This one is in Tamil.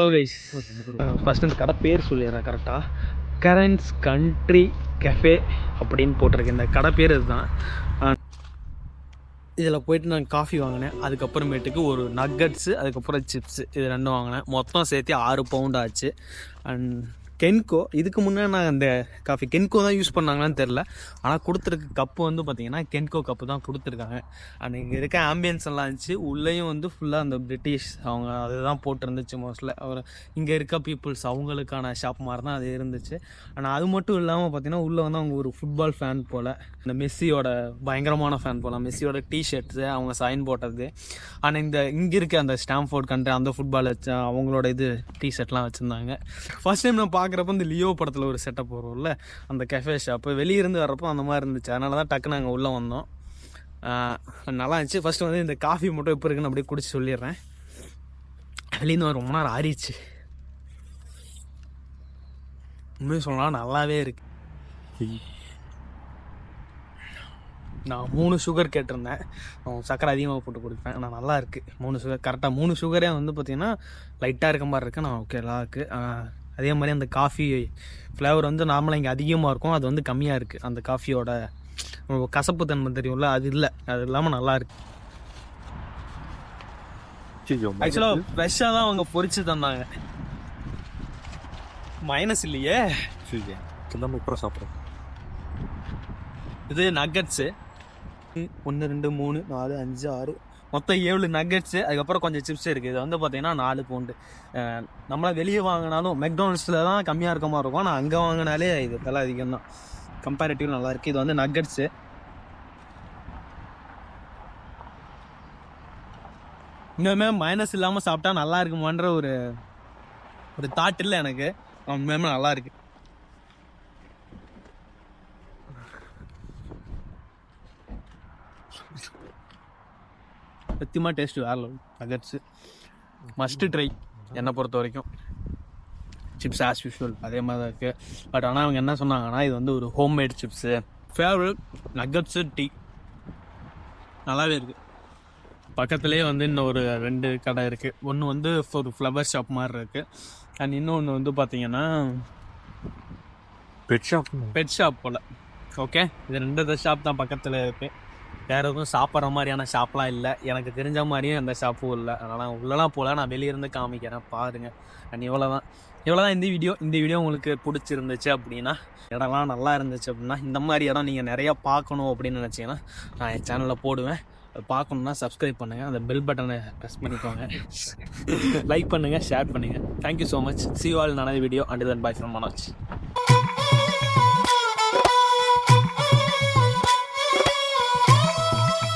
ஹலோ கைஸ், ஃபஸ்ட்டு இந்த கடை பேர் சொல்லிடுறேன் கரெக்டாக. கரன்ஸ் கண்ட்ரி கெஃபே அப்படின்னு போட்டிருக்கு. இந்த கடை பேர் இதுதான். இதில் போய்ட்டு நான் காஃபி வாங்கினேன். அதுக்கப்புறமேட்டுக்கு ஒரு நக்கட்ஸு, அதுக்கப்புறம் சிப்ஸு, இது ரெண்டும் வாங்கினேன். மொத்தம் சேர்த்து 6 பவுண்ட் ஆச்சு. அண்ட் கென்கோ, இதுக்கு முன்னே நான் அந்த காஃபி கென்கோ தான் யூஸ் பண்ணாங்களான்னு தெரில. ஆனால் கொடுத்துருக்க கப்பு வந்து பார்த்திங்கன்னா கென்கோ கப்பு தான் கொடுத்துருக்காங்க. அண்ட் இங்கே இருக்க ஆம்பியன்ஸ் எல்லாம் இருந்துச்சு. உள்ளேயும் வந்து ஃபுல்லாக அந்த பிரிட்டிஷ் அவங்க அதுதான் போட்டிருந்துச்சு மோஸ்ட்லி. அவர் இங்கே இருக்க பீப்புள்ஸ் அவங்களுக்கான ஷாப் மாதிரி தான் அது இருந்துச்சு. ஆனால் அது மட்டும் இல்லாமல் பார்த்திங்கன்னா உள்ளே வந்து அவங்க ஒரு ஃபுட்பால் ஃபேன் போல், இந்த மெஸ்ஸியோட பயங்கரமான ஃபேன் போல், மெஸ்ஸியோட டிஷர்ட்ஸு அவங்க சைன் போட்டது. ஆனால் இங்கே இருக்க அந்த ஸ்டாம்ஃபோர்ட் கண்ட்ரி அந்த ஃபுட்பால் வச்சு அவங்களோட இது டிஷர்ட்லாம் வச்சுருந்தாங்க. ஃபர்ஸ்ட் டைம் நான் பார்க்குறப்ப இந்த லியோ படத்தில் ஒரு செட்டப் வரும்ல, அந்த கெஃபே ஷாப்பு வெளியிருந்து வர்றப்போ அந்த மாதிரி இருந்துச்சு. அதனால தான் டக்குன்னு நாங்கள் உள்ளே வந்தோம். நல்லா இருந்துச்சு. ஃபஸ்ட்டு வந்து இந்த காஃபி மட்டும் எப்போ இருக்குன்னு அப்படியே குடிச்சு சொல்லிடுறேன். வெளியிருந்து ரொம்ப நேரம் ஆறிச்சு. உண்மையை சொல்லலாம் நல்லாவே இருக்கு. நான் 3 சுகர் கேட்டிருந்தேன். சக்கரை அதிகமாக போட்டு கொடுப்பேன். நான் நல்லா இருக்குது. 3 சுகர் கரெக்டாக 3 சுகரே வந்து பார்த்திங்கன்னா லைட்டாக இருக்க மாதிரி இருக்குது. நான் ஓகே நல்லா இருக்குது. அதே மாதிரி அந்த காஃபி ஃப்ளேவர் வந்து நார்மலாக இங்கே அதிகமாக இருக்கும், அது வந்து கம்மியாக இருக்குது. அந்த காஃபியோட கசப்பு தன்மை தெரியும்ல, அது இல்லை. அது இல்லாமல் நல்லா இருக்கு. ஆக்சுவலாக ஃப்ரெஷ்ஷாக தான் அவங்க பொரிச்சு தந்தாங்க. மைனஸ் இல்லையே. அப்புறம் சாப்பிட்றோம். இது நக்கட்ஸு 1 2 3 4 5 6 மொத்தம் 7 நக்கட்ஸு. அதுக்கப்புறம் கொஞ்சம் சிப்ஸ் இருக்குது. இது வந்து பார்த்திங்கன்னா 4 பவுண்டு. நம்மளாம் வெளியே வாங்கினாலும் மெக்டானல்ட்ஸில் தான் கம்மியாக இருக்க மாதிரி இருக்கும். ஆனால் அங்கே வாங்கினாலே இது விலை அதிகம் தான். கம்பேரிட்டிவ் நல்லாயிருக்கு. இது வந்து நக்கட்ஸு. இன்னுமே மைனஸ் இல்லாமல் சாப்பிட்டா நல்லா இருக்குமான்ற ஒரு தாட் இல்லை எனக்கு. உண்மையுமே நல்லா இருக்குது. சத்தியமாக டேஸ்ட்டு வேறு லெவல். நக்கட்ஸு மஸ்ட்டு ட்ரை என்னை பொறுத்த வரைக்கும். சிப்ஸ் ஆஸ் யூஷுவல் அதே மாதிரி தான் இருக்குது. பட் ஆனால் அவங்க என்ன சொன்னாங்கன்னா இது வந்து ஒரு ஹோம்மேட் சிப்ஸு. ஃபேவரட் நக்கட்ஸு டீ நல்லாவே இருக்குது. பக்கத்துலேயே வந்து இன்னும் ஒரு 2 கடை இருக்குது. ஒன்று வந்து ஒரு ஃப்ளவர் ஷாப் மாதிரி இருக்குது. அண்ட் இன்னொன்று வந்து பார்த்திங்கன்னா பெட் ஷாப் போல். ஓகே, இது 2 ஷாப் தான் பக்கத்தில் இருக்குது. வேறு எதுவும் சாப்பிட்ற மாதிரியான ஷாப்லாம் இல்லை. எனக்கு தெரிஞ்ச மாதிரியும் எந்த ஷாப்பும் இல்லை. அதனால் உள்ளலாம் போல் நான் வெளியிருந்து காமிக்கிறேன் பாருங்கள். அண்ட் இவ்வளோ தான் இந்த வீடியோ உங்களுக்கு பிடிச்சிருந்துச்சு அப்படின்னா, இடம்லாம் நல்லா இருந்துச்சு அப்படின்னா, இந்த மாதிரி இடம் நீங்கள் நிறையா பார்க்கணும் அப்படின்னு நினச்சிங்கன்னா நான் என் சேனலில் போடுவேன். அது பார்க்கணுன்னா சப்ஸ்கிரைப் பண்ணுங்கள், அந்த பெல் பட்டனை ப்ரெஸ் பண்ணிக்கோங்க, லைக் பண்ணுங்கள், ஷேர் பண்ணுங்கள். Thank you so much. See you all in another video. Until then, bye from Manoj.